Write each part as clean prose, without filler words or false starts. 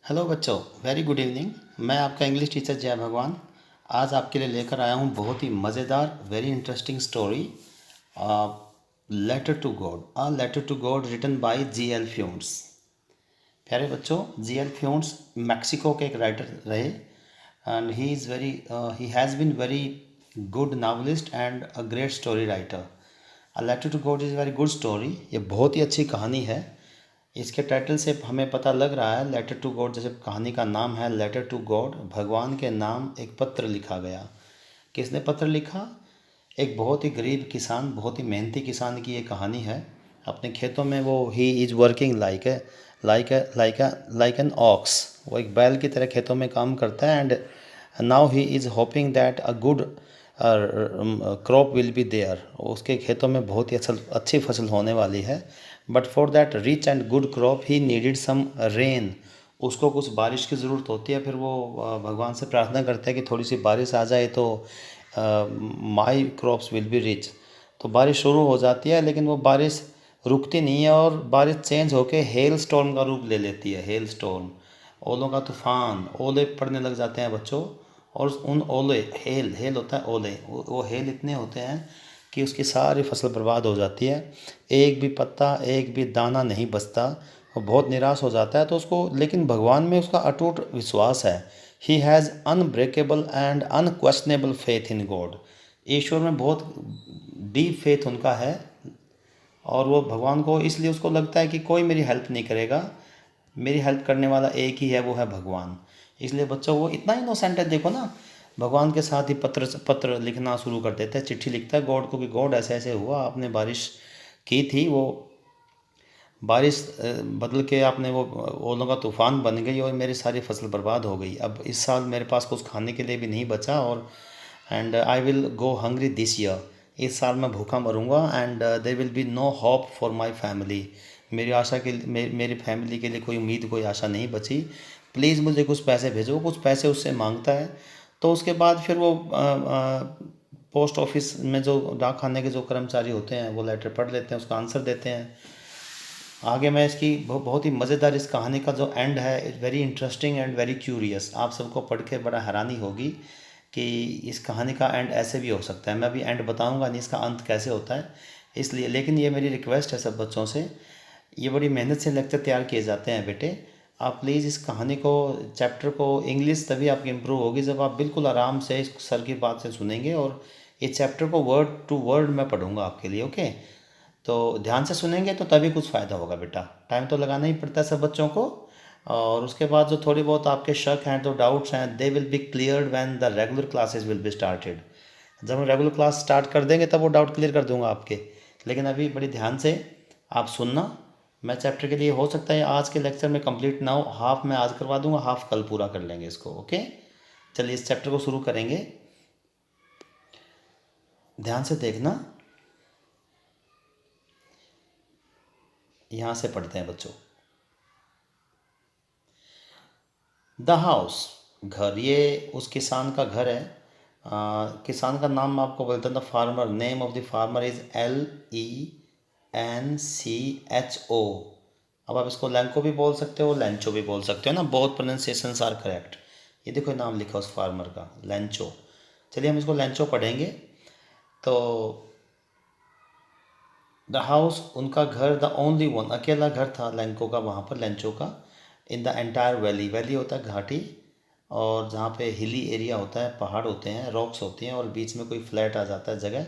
Hello बच्चों, very good evening. मैं आपका इंग्लिश टीचर जय भगवान। आज आपके लिए लेकर आया हूँ बहुत ही मज़ेदार very interesting story, letter to God. A letter to God written by G L Fuentes. प्यारे बच्चों, जी एल फ्यूंट्स मैक्सिको के एक राइटर रहे and he has been very good novelist and a great story writer. A letter to God is very good story. ये बहुत ही अच्छी कहानी है। इसके टाइटल से हमें पता लग रहा है लेटर टू गॉड, जैसे कहानी का नाम है लेटर टू गॉड, भगवान के नाम एक पत्र लिखा गया। किसने पत्र लिखा? एक बहुत ही गरीब किसान, बहुत ही मेहनती किसान की ये कहानी है। अपने खेतों में वो he is working like an ox. वो एक बैल की तरह खेतों में काम करता है and now he is hoping that a good crop will be there. उसके खेतों में बहुत ही अच्छी फसल होने वाली है। But for that rich and good crop he needed some rain. उसको कुछ बारिश की ज़रूरत होती है। फिर वो भगवान से प्रार्थना करता है कि थोड़ी सी बारिश आ जाए तो माई क्रॉप्स विल बी रिच। तो बारिश शुरू हो जाती है, लेकिन वो बारिश रुकती नहीं है और बारिश चेंज होके हेल स्टॉर्म का रूप ले लेती है। हेल स्टॉर्म, ओलों का तूफान, ओले पड़ने लग जाते हैं बच्चों। और उन ओले, हेल हेल होता है ओले, वो हेल इतने होते हैं कि उसकी सारी फसल बर्बाद हो जाती है। एक भी पत्ता, एक भी दाना नहीं बचता। वो बहुत निराश हो जाता है। तो उसको, लेकिन भगवान में उसका अटूट विश्वास है। He has unbreakable and unquestionable faith in God. ईश्वर में बहुत डीप फेथ उनका है। और वो भगवान को, इसलिए उसको लगता है कि कोई मेरी हेल्प नहीं करेगा, मेरी हेल्प करने वाला एक ही है, वो है भगवान। इसलिए बच्चों, वो इतना इनोसेंट है, देखो ना। भगवान के साथ ही पत्र पत्र लिखना शुरू कर देता है, चिट्ठी लिखता है गॉड को कि गॉड ऐसे ऐसे हुआ, आपने बारिश की थी, वो बारिश बदल के आपने वो ओलों का तूफान बन गई और मेरी सारी फसल बर्बाद हो गई। अब इस साल मेरे पास कुछ खाने के लिए भी नहीं बचा और and I will go hungry this year. इस साल मैं भूखा मरूंगा and there will be no hope for my family. मेरी आशा के मेरी फैमिली के लिए कोई उम्मीद, कोई आशा नहीं बची। प्लीज़ मुझे कुछ पैसे भेजो। कुछ पैसे उससे मांगता है। तो उसके बाद फिर वो पोस्ट ऑफिस में जो डाक खाने के जो कर्मचारी होते हैं वो लेटर पढ़ लेते हैं, उसका आंसर देते हैं। आगे मैं इसकी बहुत ही मज़ेदार, इस कहानी का जो एंड है is very interesting and very curious. आप सबको पढ़ के बड़ा हैरानी होगी कि इस कहानी का एंड ऐसे भी हो सकता है। मैं अभी एंड बताऊंगा नहीं इसका अंत कैसे होता है, इसलिए। लेकिन ये मेरी रिक्वेस्ट है सब बच्चों से, ये बड़ी मेहनत से लेक्चर तैयार किए जाते हैं बेटे। आप प्लीज़ इस कहानी को, चैप्टर को, इंग्लिश तभी आपकी इम्प्रूव होगी जब आप बिल्कुल आराम से इस सर की बात से सुनेंगे। और इस चैप्टर को वर्ड टू वर्ड मैं पढ़ूंगा आपके लिए, ओके? तो ध्यान से सुनेंगे तो तभी कुछ फ़ायदा होगा बेटा। टाइम तो लगाना ही पड़ता है सब बच्चों को। और उसके बाद जो थोड़ी बहुत आपके शक हैं, जो डाउट्स हैं, they will be cleared when the regular classes will be started. जब हम रेगुलर क्लास स्टार्ट कर देंगे तब वो डाउट क्लियर कर दूंगा आपके। लेकिन अभी बड़ी ध्यान से आप सुनना। मैं चैप्टर के लिए, हो सकता है आज के लेक्चर में कंप्लीट ना हो, हाफ मैं आज करवा दूंगा, हाफ कल पूरा कर लेंगे इसको, ओके? चलिए इस चैप्टर को शुरू करेंगे। ध्यान से देखना, यहाँ से पढ़ते हैं बच्चों। द हाउस, घर, ये उस किसान का घर है। किसान का नाम मैं आपको बोलता हूँ। The farmer, name of the farmer is LENCHO। अब आप इसको लैंको भी बोल सकते हो, लेंचो भी बोल सकते हो ना, बोथ प्रोनाउंसिएशंस आर करेक्ट। ये देखो नाम लिखा उस फार्मर का, लेंचो। चलिए हम इसको लेंचो पढ़ेंगे। तो द हाउस, उनका घर, द ओनली वन, अकेला घर था लैंको का, वहाँ पर लेंचो का। In the entire valley, valley होता है घाटी, और जहाँ पे हिली एरिया होता है, पहाड़ होते हैं, रॉक्स होती हैं, और बीच में कोई फ्लैट आ जाता है जगह।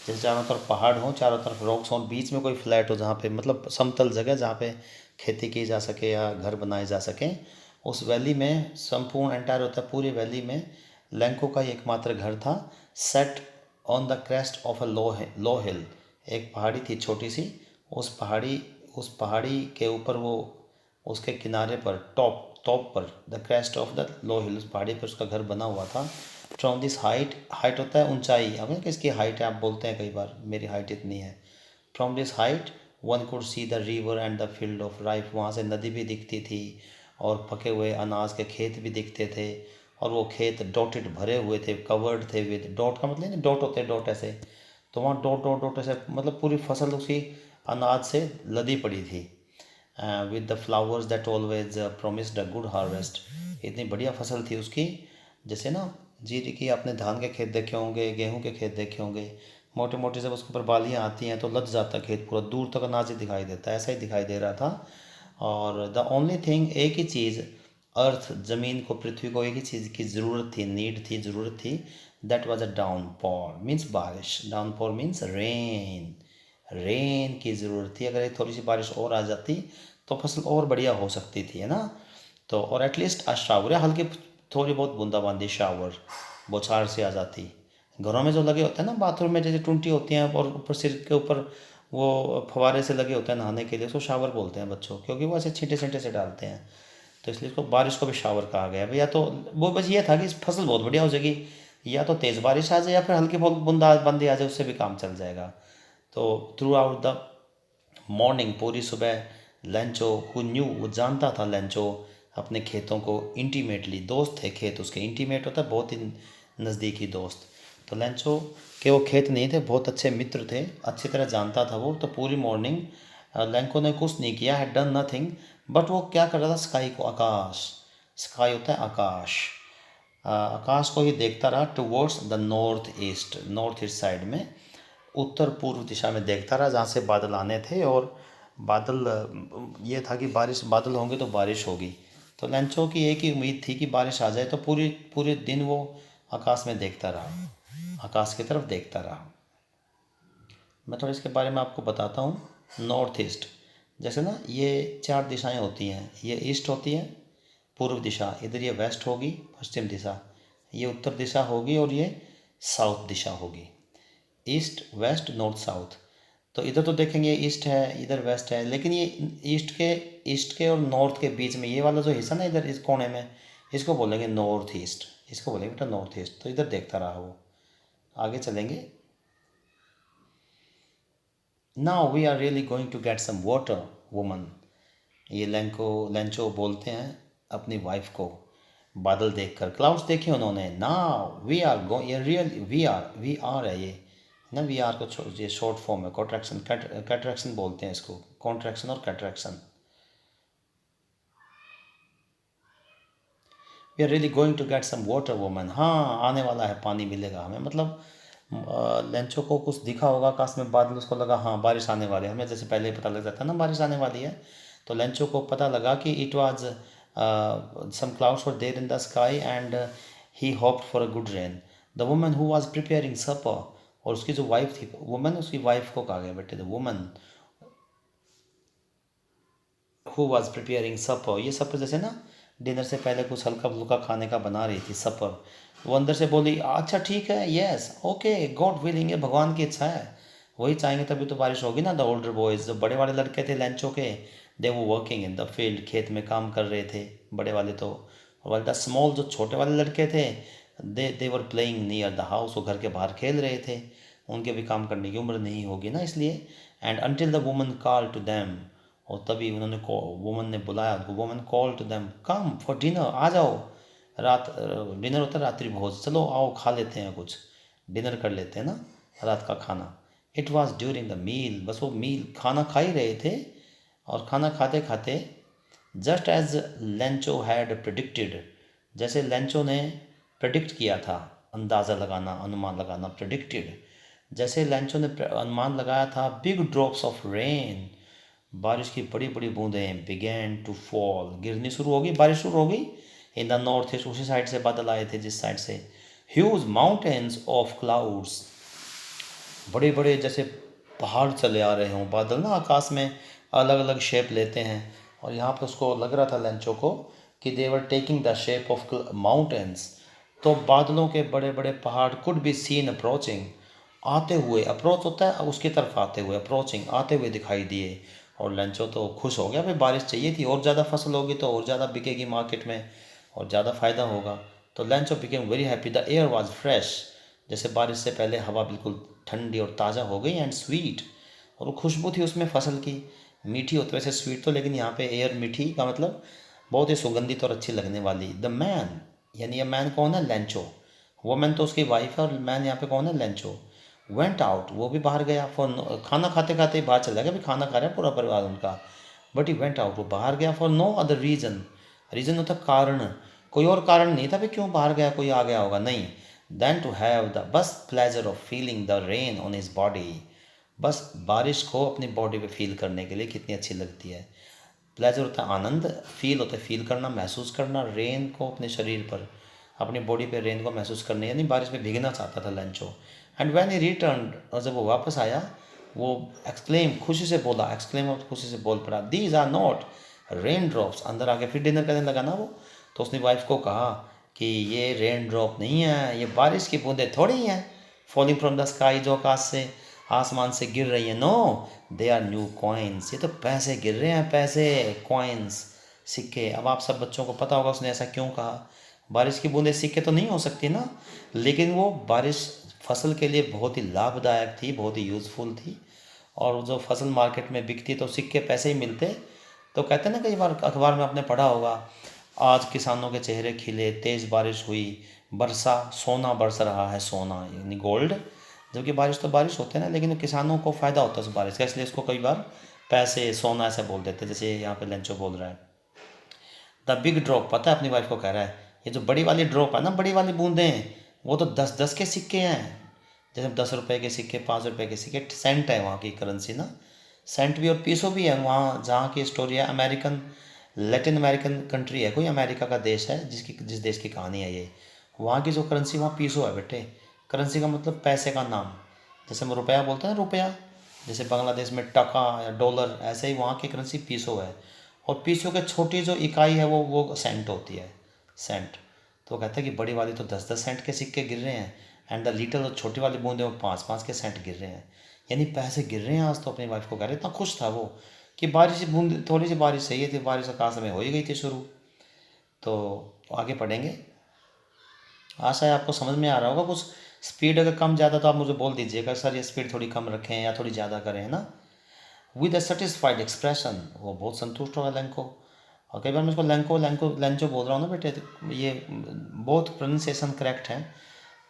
जैसे चारों तरफ पहाड़ हो, चारों तरफ रॉक्स हों, बीच में कोई फ्लैट हो, जहाँ पे मतलब समतल जगह, जहाँ पे खेती की जा सके या घर बनाए जा सकें। उस वैली में संपूर्ण एंटायर होता है, पूरी वैली में लैंको का ही एकमात्र घर था। Set on the crest of a low hill, एक पहाड़ी थी छोटी सी। उस पहाड़ी के ऊपर वो, उसके किनारे पर, टॉप टॉप पर, the crest of the low hill, उस पहाड़ी पर उसका घर बना हुआ था। फ्रॉम दिस हाइट, हाइट होता है ऊंचाई, हमें किसकी हाइट है आप बोलते हैं कई बार, मेरी हाइट इतनी है। From this height one could see the river and the field of life, वहाँ से नदी भी दिखती थी और पके हुए अनाज के खेत भी दिखते थे। और वो खेत डॉटेड, भरे हुए थे, कवर्ड थे विद, डॉट का मतलब नहीं, डॉट होते हैं डॉट ऐसे, तो वहाँ डॉट डॉट डॉट ऐसे, मतलब पूरी फसल उसी अनाज से लदी पड़ी थी। With the flowers that always promised a good harvest. इतनी बढ़िया फसल थी उसकी। जैसे ना जीरी की आपने धान के खेत देखे होंगे, गेहूं के खेत देखे होंगे, मोटे मोटे जब उसके ऊपर बालियाँ आती हैं तो लद जाता है खेत, पूरा दूर तक अनाज ही दिखाई देता है, ऐसा ही दिखाई दे रहा था। और द ओनली थिंग, एक ही चीज़, अर्थ, ज़मीन को, पृथ्वी को एक ही चीज़ की ज़रूरत थी, नीड थी, ज़रूरत थी। That was a downpour, means बारिश। Downpour means rain. रेन की ज़रूरत थी। अगर एक थोड़ी सी बारिश और आ जाती तो फसल और बढ़िया हो सकती थी, है ना। तो और एटलीस्ट आ शावर, या हल्की थोड़ी बहुत बूंदाबांदी, शावर, बौछार से आ जाती। घरों में जो लगे होते हैं ना, बाथरूम में जैसे टूंटी होती हैं और ऊपर सिर के ऊपर वो फवारे से लगे होते हैं नहाने के लिए, उसको शावर बोलते हैं बच्चों, क्योंकि वो ऐसे छींटे छींटे से डालते हैं, तो इसलिए इसको बारिश को भी शावर कहा गया। भैया तो वो बस ये था कि फसल बहुत बढ़िया हो जाएगी, या तो तेज़ बारिश आ जाए या फिर हल्की बहुत बूंदाबांदी आ जाए, उससे भी काम चल जाएगा। तो थ्रू आउट द मॉर्निंग, पूरी सुबह, लेंचो हु न्यू, वो जानता था लेंचो अपने खेतों को इंटीमेटली, दोस्त थे खेत उसके, इंटीमेट होता है बहुत ही नज़दीकी दोस्त। तो लेंचो के वो खेत नहीं थे, बहुत अच्छे मित्र थे, अच्छी तरह जानता था वो। तो पूरी मॉर्निंग लेंको ने कुछ नहीं किया, हैड डन नथिंग, बट वो क्या कर रहा था, स्काई को, आकाश, स्काई होता है आकाश, आकाश को ही देखता रहा, towards the north east, north east side में, उत्तर पूर्व दिशा में देखता रहा, जहाँ से बादल आने थे। और बादल, ये था कि बारिश, बादल होंगे तो बारिश होगी। तो लेंचो की एक ही उम्मीद थी कि बारिश आ जाए, तो पूरी पूरे दिन वो आकाश में देखता रहा, आकाश की तरफ देखता रहा। मैं थोड़ा इसके बारे में आपको बताता हूँ। नॉर्थ ईस्ट, जैसे ना ये चार दिशाएं होती हैं, ये ईस्ट होती है, पूर्व दिशा, इधर ये वेस्ट होगी, पश्चिम दिशा, ये उत्तर दिशा होगी, और ये साउथ दिशा होगी। East, west, north, south. तो इधर तो देखेंगे ईस्ट है, इधर वेस्ट है, लेकिन ये ईस्ट के और नॉर्थ के बीच में ये वाला जो हिस्सा ना, इधर इस कोने में, इसको बोलेंगे नॉर्थ ईस्ट, इसको बोलेंगे बेटा नॉर्थ ईस्ट। तो इधर देखता रहा वो। आगे चलेंगे। Now we are really going to get some water woman, ये लेंचो बोलते हैं अपनी वाइफ को, बादल देखकर, क्लाउड्स देखे उन्होंने। नाउ वी आर गो, ये रियल वी आर है ये ना, वी आर को ये शॉर्ट फॉर्म है, कॉन्ट्रैक्शन, कैट्रैक्शन बोलते हैं इसको, कॉन्ट्रैक्शन और कैट्रैक्शन। We are really going to get some water woman, हाँ आने वाला है, पानी मिलेगा हमें, मतलब लेंचो को कुछ दिखा होगा आकाश में बादल, उसको लगा हाँ बारिश आने वाली है, हमें जैसे पहले ही पता लग जाता है ना बारिश आने वाली है। तो लेंचो को पता लगा कि it was some clouds were there in the sky and he hoped for a good rain. The woman who was preparing supper, और उसकी जो वाइफ थी, वुमन उसकी वाइफ को कहा गया बेटे, the woman who was preparing supper, ये सपर जैसे ना डिनर से पहले कुछ हल्का फुल्का खाने का बना रही थी, सपर। वो अंदर से बोली अच्छा ठीक है, यस ओके, गॉड विलिंग, है भगवान की इच्छा है, वही चाहेंगे तभी तो बारिश होगी ना। द ओल्डर बॉयज, जो बड़े वाले लड़के थे लेंचो के, दे वो वर्किंग इन द फील्ड, खेत में काम कर रहे थे बड़े वाले तो। और द स्मॉल, जो छोटे वाले लड़के थे, they were playing near the house, वो घर के बाहर खेल रहे थे, उनके भी काम करने की उम्र नहीं होगी ना इसलिए। And until the woman call to them, और तभी उन्होंने वुमन ने बुलाया उनको, woman call to them come for dinner, आ जाओ, रात, डिनर होता है रात्रि भोज, चलो आओ खा लेते हैं कुछ, डिनर कर लेते हैं ना, रात का खाना। It was during the meal, बस वो मील, खाना खा ही रहे थे, और खाना खाते खाते, just as Lencho had predicted, जैसे लेंचो ने प्रिडिक्ट किया था, अंदाज़ा लगाना, अनुमान लगाना, प्रिडिक्टेड, जैसे लेंचो ने अनुमान लगाया था, बिग ड्रॉप्स ऑफ रेन, बारिश की बड़ी बड़ी बूंदें बिगेन टू फॉल, गिरनी शुरू होगी, बारिश शुरू होगी। इन द नॉर्थ ईस्ट, उसी साइड से बादल आए थे जिस साइड से। ह्यूज माउंटेन्स ऑफ क्लाउड्स, बड़े बड़े जैसे पहाड़ चले आ रहे हों, बादल ना आकाश में अलग अलग शेप लेते हैं, और यहाँ पर उसको लग रहा था लेंचो को कि they were taking the shape of mountains. तो बादलों के बड़े बड़े पहाड़ कुड बी सीन अप्रोचिंग, आते हुए, अप्रोच होता है उसकी तरफ आते हुए, अप्रोचिंग, आते हुए दिखाई दिए। और लेंचो तो खुश हो गया, भाई बारिश चाहिए थी, और ज़्यादा फसल होगी तो और ज़्यादा बिकेगी मार्केट में, और ज़्यादा फ़ायदा होगा। तो Lencho became very happy, the air was fresh, जैसे बारिश से पहले हवा बिल्कुल ठंडी और ताज़ा हो गई, एंड स्वीट, और वो खुशबू थी उसमें फसल की, मीठी होती, वैसे स्वीट तो, लेकिन यहाँ पे एयर मीठी का मतलब बहुत ही सुगंधित और अच्छी लगने वाली। द मैन, यानी ये मैन कौन है, लेंचो, वो मैन तो उसकी वाइफ है, और मैन यहाँ पे कौन है, लेंचो। वेंट आउट, वो भी बाहर गया, फॉर, खाना खाते खाते ही बाहर चला गया, भी खाना खा रहा है पूरा परिवार उनका। बट ही वेंट आउट, वो बाहर गया for no other reason. Reason होता है कारण, कोई और कारण नहीं था भाई क्यों बाहर गया, कोई आ गया होगा, नहीं। देन टू हैव द बस pleasure of feeling the rain on his body, बस बारिश को अपनी बॉडी पे फील करने के लिए कितनी अच्छी लगती है। प्लेजर होता है आनंद, फील होता है फील करना, महसूस करना, रेन को अपने शरीर पर, अपनी बॉडी पे रेन को महसूस करने, यानी बारिश में भीगना चाहता था Lencho. And when he return, और जब वो वापस आया, वो एक्सक्लेम, खुशी से बोला, एक्सक्लेम और खुशी से बोल पड़ा, these are not rain drops. अंदर आके फिर डिनर करने लगा ना वो, तो उसने वाइफ को कहा कि ये रेन ड्रॉप नहीं है, ये बारिश की बूंदें थोड़ी हैं फॉलिंग फ्रॉम द स्काई, जो आकाश से, आसमान से गिर रही है। No, they are new coins, ये तो पैसे गिर रहे हैं, पैसे, कॉइन्स, सिक्के। अब आप सब बच्चों को पता होगा उसने ऐसा क्यों कहा। बारिश की बूंदें सिक्के तो नहीं हो सकती ना, लेकिन वो बारिश फसल के लिए बहुत ही लाभदायक थी, बहुत ही यूज़फुल थी। और जो फसल मार्केट में बिकती तो सिक्के पैसे ही मिलते। तो कहते हैं ना, कई बार अखबार में आपने पढ़ा होगा, आज किसानों के चेहरे खिले, तेज़ बारिश हुई, बरसा सोना बरस रहा है, सोना यानी गोल्ड। जबकि बारिश तो बारिश होते हैं ना, लेकिन किसानों को फ़ायदा होता है उस बारिश का, इसलिए इसको कई बार पैसे, सोना ऐसे बोल देते हैं, जैसे यहाँ पे लेंचो बोल रहा है। द बिग ड्रॉप, पता है अपनी वाइफ को कह रहा है, ये जो बड़ी वाली ड्रॉप है ना, बड़ी वाली बूंदें, वो तो 10-10 के सिक्के हैं। जैसे 10 रुपए के सिक्के, 5 रुपए के सिक्के, सेंट है वहाँ की करेंसी ना, सेंट भी और पीसो भी है वहाँ। जहाँ की स्टोरी है, अमेरिकन, लैटिन अमेरिकन कंट्री है कोई, अमेरिका का देश है, जिस देश की कहानी है ये। वहाँ की जो करेंसी, वहाँ पीसो है बेटे। करेंसी का मतलब पैसे का नाम, जैसे हम रुपया बोलते हैं, रुपया, जैसे बांग्लादेश में टका या डॉलर, ऐसे ही वहाँ की करेंसी पीसो है। और पीसो के छोटी जो इकाई है वो सेंट होती है, सेंट। तो कहते हैं कि बड़ी वाली तो 10-10 सेंट के सिक्के गिर रहे हैं, एंड द लिटिल, छोटी वाली बूंदे, वो 5-5 के सेंट गिर रहे हैं, यानी पैसे गिर रहे हैं आज। तो अपनी वाइफ को कह रहे, इतना खुश था वो कि बारिश बूंद, थोड़ी सी बारिश चाहिए थी, बारिश आकाश में हो ही गई थी शुरू। तो आगे पढ़ेंगे, आशा है आपको समझ में आ रहा होगा कुछ। स्पीड अगर कम ज़्यादा तो आप मुझे बोल दीजिएगा, सर ये स्पीड थोड़ी कम रखें या थोड़ी ज़्यादा करें, है ना। विद अ सेटिस्फाइड एक्सप्रेशन, वो बहुत संतुष्ट होगा लैंको। और कई बार मैं इसको लैंको लैंको लैंचो बोल रहा हूँ ना बेटे, तो ये बहुत प्रोनाउंसिएशन करेक्ट है,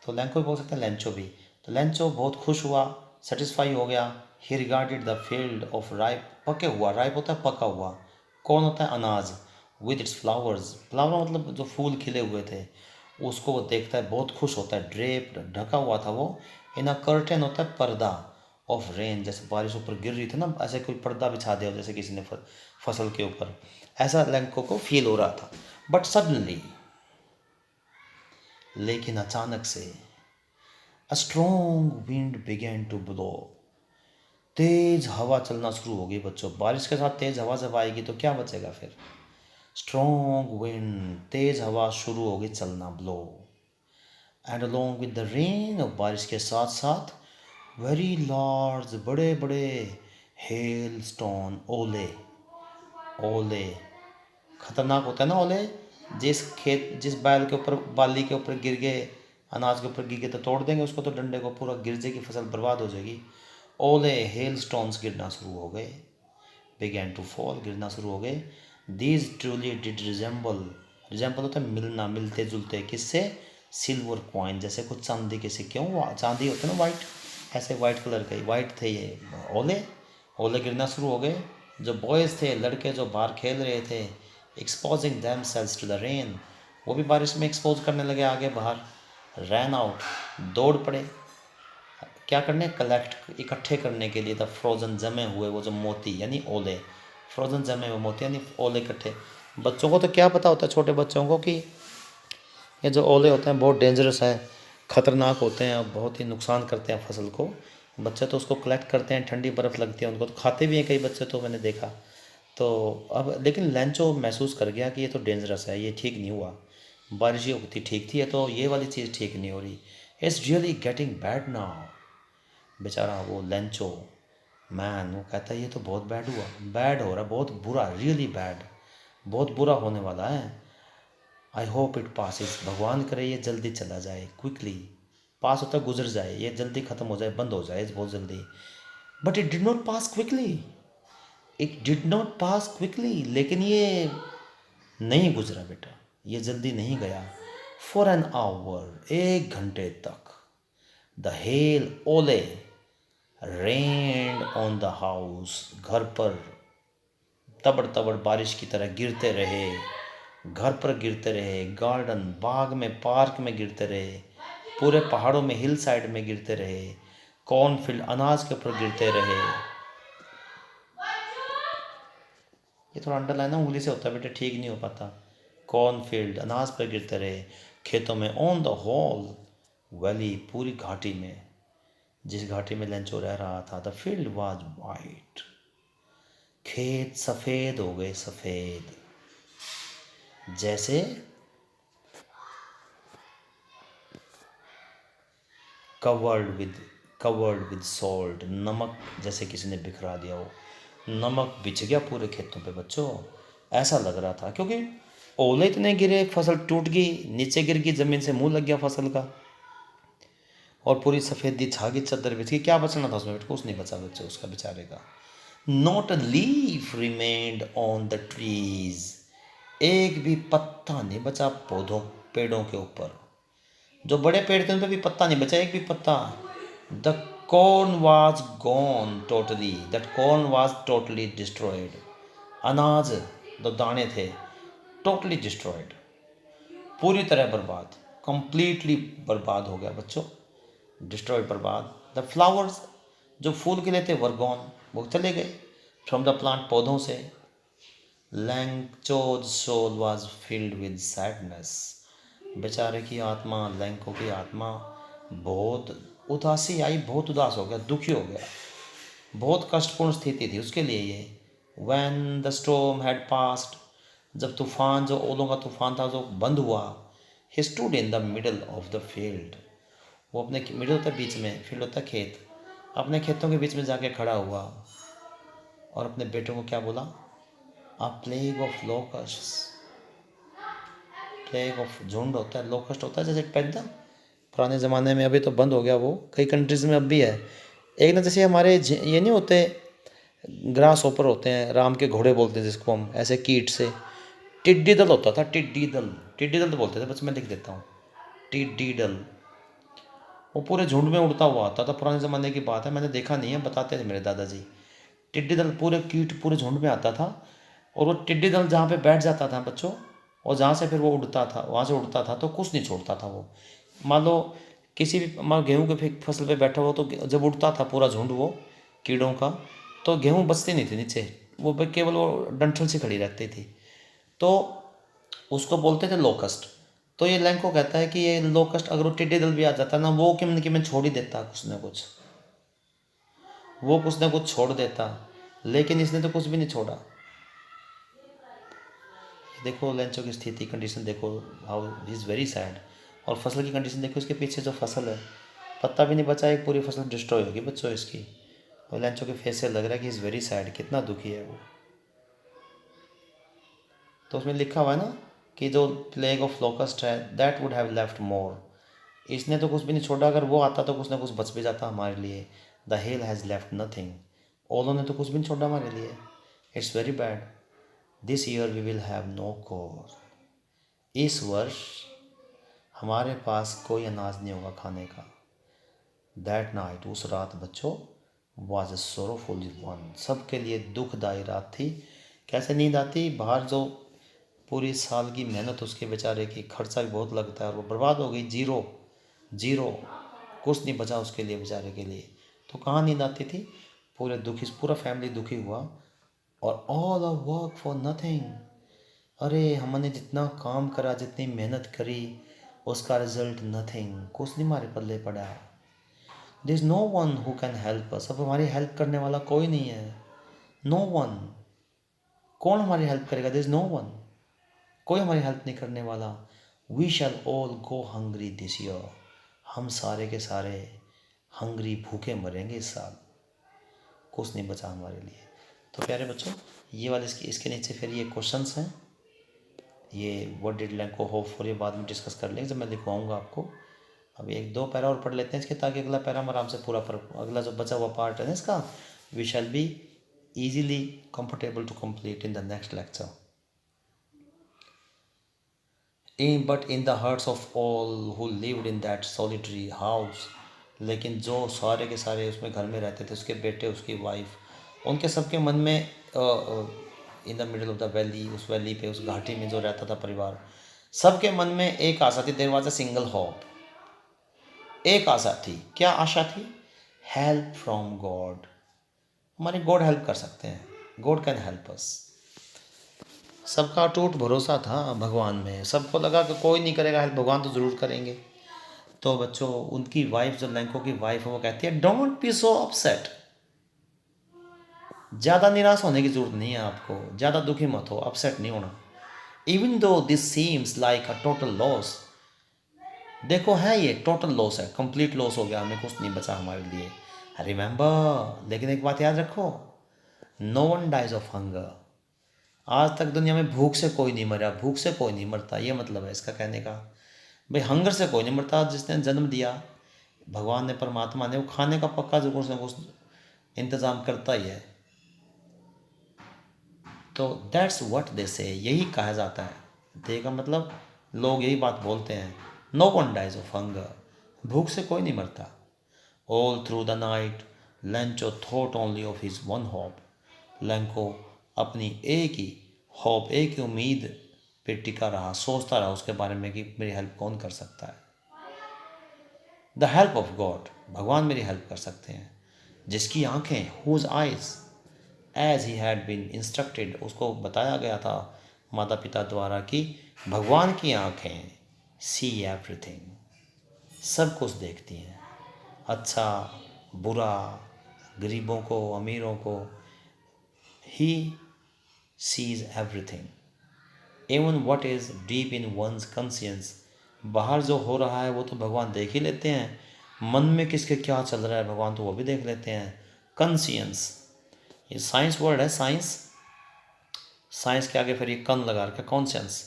तो लैंको भी बोल सकते हैं, लैंचो भी। तो लैंचो बहुत खुश हुआ, सेटिस्फाई हो गया। ही regarded the field of ripe, पके हुआ, राइप होता है पका हुआ, कौन होता है, अनाज, विद इट्स फ्लावर्स, फ्लावर मतलब जो फूल खिले हुए थे, उसको वो देखता है, बहुत खुश होता है। ड्रेप्ड, ढका हुआ था वो, इन अ कर्टेन होता है पर्दा, ऑफ रेन, जैसे बारिश ऊपर गिर रही थी ना, ऐसे कोई पर्दा बिछा दिया हो, जैसे किसी ने फसल के ऊपर, ऐसा लैंको को फील हो रहा था। बट सडनली, लेकिन अचानक से, a strong wind began to blow, तेज हवा चलना शुरू हो गई बच्चों। बारिश के साथ तेज हवा जब आएगी तो क्या बचेगा फिर। स्ट्रॉन्ग विंड, तेज हवा शुरू हो गई चलना, blow. And along with the rain, और बारिश के साथ साथ, वेरी लार्ज, बड़े बड़े, हेल स्टोन, ओले, ओले, खतरनाक होता है ना ओले। जिस बैल के ऊपर, बाली के ऊपर गिर गए, अनाज के ऊपर गिर गए तो तोड़ देंगे उसको, तो डंडे को पूरा गिर जाएगी, फसल बर्बाद हो जाएगी। ओले, हेल स्टोन्स गिरना शुरू हो गए, बिगैन टू फॉल, गिरना शुरू हो गए। These truly did resemble, resemble होता है मिलना, मिलते जुलते, किससे, सिल्वर कॉइन, जैसे कुछ चांदी के सिक्के हों, चांदी होते हैं ना वाइट, ऐसे वाइट कलर के वाइट थे ये ओले। ओले गिरना शुरू हो गए। जो बॉयज़ थे, लड़के जो बाहर खेल रहे थे, exposing themselves to the rain, वो भी बारिश में एक्सपोज करने लगे आगे बाहर। रैन आउट, दौड़ पड़े, क्या करने, कलेक्ट, इकट्ठे करने के लिए, द फ्रोज़न, जमे हुए वो जो मोती, यानी ओले, फ्रोज़न जमे हुए मोती यानी ओले इकट्ठे। बच्चों को तो क्या पता होता है, छोटे बच्चों को, कि ये जो ओले होते हैं बहुत डेंजरस हैं, ख़तरनाक होते हैं और बहुत ही नुकसान करते हैं फसल को। बच्चे तो उसको कलेक्ट करते हैं, ठंडी बर्फ़ लगती है उनको, तो खाते भी हैं कई बच्चे, तो मैंने देखा। तो अब लेकिन लैंचो महसूस कर गया कि ये तो डेंजरस है, ये ठीक नहीं हुआ, बारिश ही होती ठीक थी, तो ये वाली चीज़ ठीक नहीं हो रही। It's really getting bad now, बेचारा वो लेंचो मैन, वो कहता है ये तो बहुत बैड हुआ, बैड हो रहा है, बहुत बुरा, रियली बैड, बहुत बुरा होने वाला है। आई होप इट पासिस, भगवान करे ये जल्दी चला जाए, क्विकली, पास होता है गुजर जाए, ये जल्दी ख़त्म हो जाए, बंद हो जाए बहुत जल्दी। But it did not pass quickly, it did not pass quickly, लेकिन ये नहीं गुजरा बेटा, ये जल्दी नहीं गया। फॉर एन आवर, 1 घंटे तक, द हेल, ओले, रेन ऑन द हाउस, घर पर तबड़ तबड़ बारिश की तरह गिरते रहे, घर पर गिरते रहे, गार्डन बाग में पार्क में गिरते रहे, पूरे पहाड़ों में हिल साइड में गिरते रहे, कॉर्नफील्ड अनाज के ऊपर गिरते रहे। ये थोड़ा अंडरलाइन ना उंगली से होता है बेटे, ठीक नहीं हो पाता। कॉर्नफील्ड अनाज पर गिरते रहे, खेतों में, ऑन द होल वैली, पूरी घाटी में, जिस घाटी में लेंचो रह रहा था। द फील्ड वाज वाइट, खेत सफ़ेद हो गए, सफ़ेद, जैसे कवर्ड विद सॉल्ट, नमक जैसे किसी ने बिखरा दिया हो। नमक बिछ गया पूरे खेतों पे बच्चों, ऐसा लग रहा था, क्योंकि ओले इतने गिरे, फसल टूट गई, नीचे गिर गई, ज़मीन से मुंह लग गया फसल का, और पूरी सफ़ेदी छा गई, चादर बिछ गई। क्या बचना था उसमें? कुछ नहीं बचा बच्चों उसका बेचारे का। Not a leaf remained on the trees, एक भी पत्ता नहीं बचा पौधों पेड़ों के ऊपर। जो बड़े पेड़ थे उन पर भी पत्ता नहीं बचा, एक भी पत्ता। The corn was gone totally, that corn was totally destroyed, अनाज जो दाने थे टोटली डिस्ट्रॉयड, पूरी तरह बर्बाद, कंप्लीटली बर्बाद हो गया बच्चों, डिस्ट्रॉयड, बर्बाद। द फ्लावर्स, जो फूल खिले थे, वर गॉन, वो चले गए, फ्रॉम द प्लांट, पौधों से। Lencho's soul was filled with sadness, बेचारे की आत्मा, लैंको की आत्मा बहुत उदासी आई, बहुत उदास हो गया, दुखी हो गया, बहुत कष्टपूर्ण स्थिति थी उसके लिए ये। When the storm had passed, जब तूफान, जो ओलों का तूफान था, जो बंद हुआ, he stood in the middle of the field, वो अपने मिडल होता है बीच में, फील्ड होता है खेत, अपने खेतों के बीच में जाके खड़ा हुआ और अपने बेटों को क्या बोला? A plague of locusts, plague of झुंड होता है, लोकस्ट होता है जैसे पैदा, पुराने ज़माने में, अभी तो बंद हो गया वो, कई कंट्रीज़ में अब भी है। एक ना, जैसे हमारे ये नहीं होते ग्रास होपर होते हैं, राम के घोड़े बोलते हैं जिसको हम, ऐसे कीट से, टिड्डी दल होता था, टिड्डी दल, टिड्डी दल तो बोलते थे, बस मैं लिख देता हूँ, टिड्डी दल। वो पूरे झुंड में उड़ता हुआ आता था, पुराने ज़माने की बात है, मैंने देखा नहीं है, बताते थे मेरे दादाजी। टिड्डी दल पूरे कीट पूरे झुंड में आता था, और वो टिड्डी दल जहाँ पे बैठ जाता था बच्चों, और जहाँ से फिर वो उड़ता था, वहाँ से उड़ता था, तो कुछ नहीं छोड़ता था वो। मान लो किसी भी, मान गेहूँ के फसल पे बैठा हुआ, तो जब उड़ता था पूरा झुंड वो कीड़ों का, तो गेहूँ बचती नहीं थी नीचे, वो केवल वो डंठल से खड़ी रहती थी, तो उसको बोलते थे लोकस्ट। तो ये लैंको कहता है कि ये लोकस्ट, अगर वो टिड्डी दल भी आ जाता ना, वो कि में छोड़ ही देता कुछ ना कुछ, वो कुछ ना कुछ छोड़ देता, लेकिन इसने तो कुछ भी नहीं छोड़ा। देखो लेंचो की स्थिति, कंडीशन देखो, how he is very sad. और फसल की कंडीशन देखो, इसके पीछे जो फसल है, पत्ता भी नहीं बचा, एक पूरी फसल डिस्ट्रॉय होगी बच्चों इसकी। और लेंचो के फेस से लग रहा है कि इज़ वेरी सैड, कितना दुखी है वो। तो उसमें लिखा हुआ है ना कि जो प्लेग ऑफ लोकस्ट है, that would have left more, इसने तो कुछ भी नहीं छोड़ा, अगर वो आता तो कुछ ना कुछ बच भी जाता हमारे लिए। The hail has left nothing, ओलों ने तो कुछ भी नहीं छोड़ा हमारे लिए, it's very bad. This year we will have no corn, इस वर्ष हमारे पास कोई अनाज नहीं होगा खाने का। दैट नाइट, उस रात बच्चों, वाज ए सोरोफुल वन, सबके लिए दुखदाई रात थी। कैसे नींद आती? बाहर जो पूरी साल की मेहनत उसके बेचारे की, खर्चा भी बहुत लगता है, और वो बर्बाद हो गई, जीरो जीरो, कुछ नहीं बचा उसके लिए बेचारे के लिए, तो कहाँ नींद आती थी? पूरे दुखी, पूरा फैमिली दुखी हुआ, और all of work for nothing, अरे हमने जितना काम करा, जितनी मेहनत करी, उसका रिजल्ट नथिंग, कुछ नहीं हमारे पल्ले पड़ा। There is no one who can help us, अब हमारी हेल्प करने वाला कोई नहीं है, नो वन, कौन हमारी हेल्प करेगा? देयर इज़ नो वन, कोई हमारी हेल्प नहीं करने वाला। We shall all go hungry this year, हम सारे के सारे हंग्री, भूखे मरेंगे इस साल, कुछ नहीं बचा हमारे लिए। तो प्यारे बच्चों, ये वाले इसके नीचे फिर ये क्वेश्चंस हैं, ये what did Lanco hope for, ये बाद में डिस्कस कर लेंगे जब मैं लिखवाऊंगा आपको। अभी एक दो पैरा और पढ़ लेते हैं इसके, ताकि अगला पैरा हम आराम से पूरा अगला जो बचा हुआ पार्ट है ना इसका, we shall be easily comfortable to complete in the next lecture. But in the hearts of all who lived in that solitary house, लेकिन जो सारे के सारे उसमें घर में रहते थे, उसके बेटे, उसकी वाइफ, उनके सबके मन में in the middle of the valley, उस वैली पे, उस घाटी में जो रहता था परिवार, सबके मन में एक आशा थी। There was a single hope, एक आशा थी। क्या आशा थी? Help from God. हमारे गॉड हेल्प कर सकते हैं, गॉड कैन हेल्प अस। सबका अटूट भरोसा था भगवान में, सबको लगा कि कोई नहीं करेगा हेल्प, भगवान तो ज़रूर करेंगे। तो बच्चों, उनकी वाइफ, जो लैंको की वाइफ है, वो कहती है डोंट बी सो अपसेट। ज़्यादा निराश होने की ज़रूरत नहीं है आपको, ज़्यादा दुखी मत हो, अपसेट नहीं होना। Even though this seems like a total loss, देखो है ये टोटल लॉस है, कंप्लीट लॉस हो गया, हमें कुछ नहीं बचा हमारे लिए। रिमेंबर, लेकिन एक बात याद रखो, no one dies of hunger. आज तक दुनिया में भूख से कोई नहीं मरा, भूख से कोई नहीं मरता, ये मतलब है इसका कहने का। भाई हंगर से कोई नहीं मरता। जिसने जन्म दिया भगवान ने, परमात्मा ने, वो खाने का पक्का जो कुछ ना कुछ इंतज़ाम करता ही है। तो दैट्स व्हाट दे से, यही कहा जाता है। दे का मतलब लोग यही बात बोलते हैं, no one dies of hunger, भूख से कोई नहीं मरता। All through the night Lencho thought only of his one hope. Lencho अपनी एक ही होप, एक ही उम्मीद पे टिका रहा, सोचता रहा उसके बारे में कि मेरी हेल्प कौन कर सकता है। द हेल्प ऑफ गॉड, भगवान मेरी हेल्प कर सकते हैं। जिसकी आंखें, whose eyes as he had been instructed, उसको बताया गया था माता पिता द्वारा कि भगवान की आंखें सी एवरीथिंग, सब कुछ देखती हैं, अच्छा बुरा, गरीबों को, अमीरों को। He sees everything, even what is deep in one's conscience. बाहर जो हो रहा है वो तो भगवान देख ही लेते हैं, मन में किसके क्या चल रहा है भगवान तो वो भी देख लेते हैं। कंसियंस, ये साइंस वर्ड है, साइंस। साइंस के आगे फिर ये कन लगा रखा, कॉन्शियंस,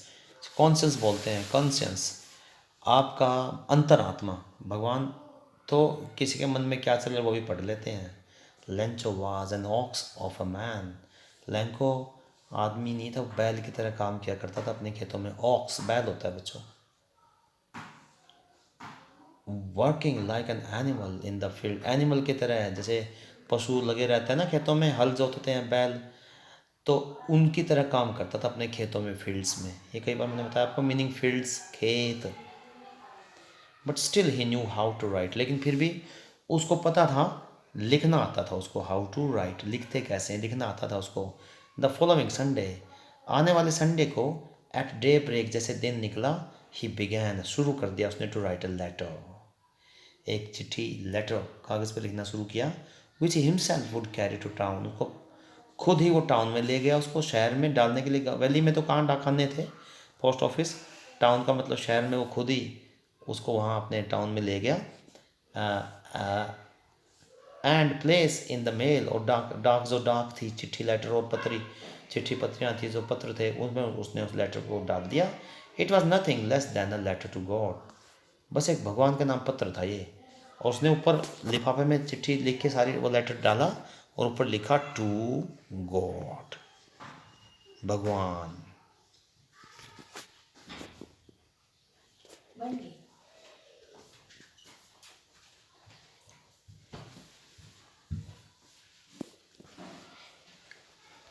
कॉन्शियंस बोलते हैं, कॉन्शियंस, आपका अंतरात्मा। भगवान तो किसी के मन में क्या चल रहा है वो भी पढ़ लेते हैं। Lencho was an ox of a man, Lanco आदमी नहीं था, बैल की तरह काम किया करता था अपने खेतों में। ऑक्स बैल होता है बच्चों। Working like an animal in the field, animal की तरह है, जैसे पशु लगे रहते हैं ना खेतों में, हल जोतते हैं बैल, तो उनकी तरह काम करता था अपने खेतों में, फील्ड्स में। ये कई बार मैंने बताया आपको मीनिंग, फील्ड्स, खेत। But still he knew how to write, लेकिन फिर भी उसको पता था, लिखना आता था उसको। हाउ टू राइट, लिखते कैसे हैं, लिखना आता था उसको। द फॉलोइंग संडे, आने वाले संडे को, एट डे ब्रेक, जैसे दिन निकला, ही बिगैन, शुरू कर दिया उसने, टू राइट अ लेटर, एक चिट्ठी, लेटर, कागज़ पर लिखना शुरू किया। Which himself would carry to town, उसको खुद ही वो टाउन में ले गया, उसको शहर में डालने के लिए। वैली में तो कहाँ डाकखाने थे, पोस्ट ऑफिस, टाउन का मतलब शहर में, वो खुद ही उसको वहाँ अपने टाउन में ले गया। And place in the mail, और डाक, डाक जो डाक थी, चिट्ठी, लेटर और पत्री, चिट्ठी पत्रियाँ थी, जो पत्र थे, उनमें उसने उस लेटर को डाल दिया। It was nothing less than a letter to God, बस एक भगवान का नाम पत्र था ये। और उसने ऊपर लिफाफे में चिट्ठी लिख के सारी वो लेटर डाला, और ऊपर लिखा टू गॉड, भगवान।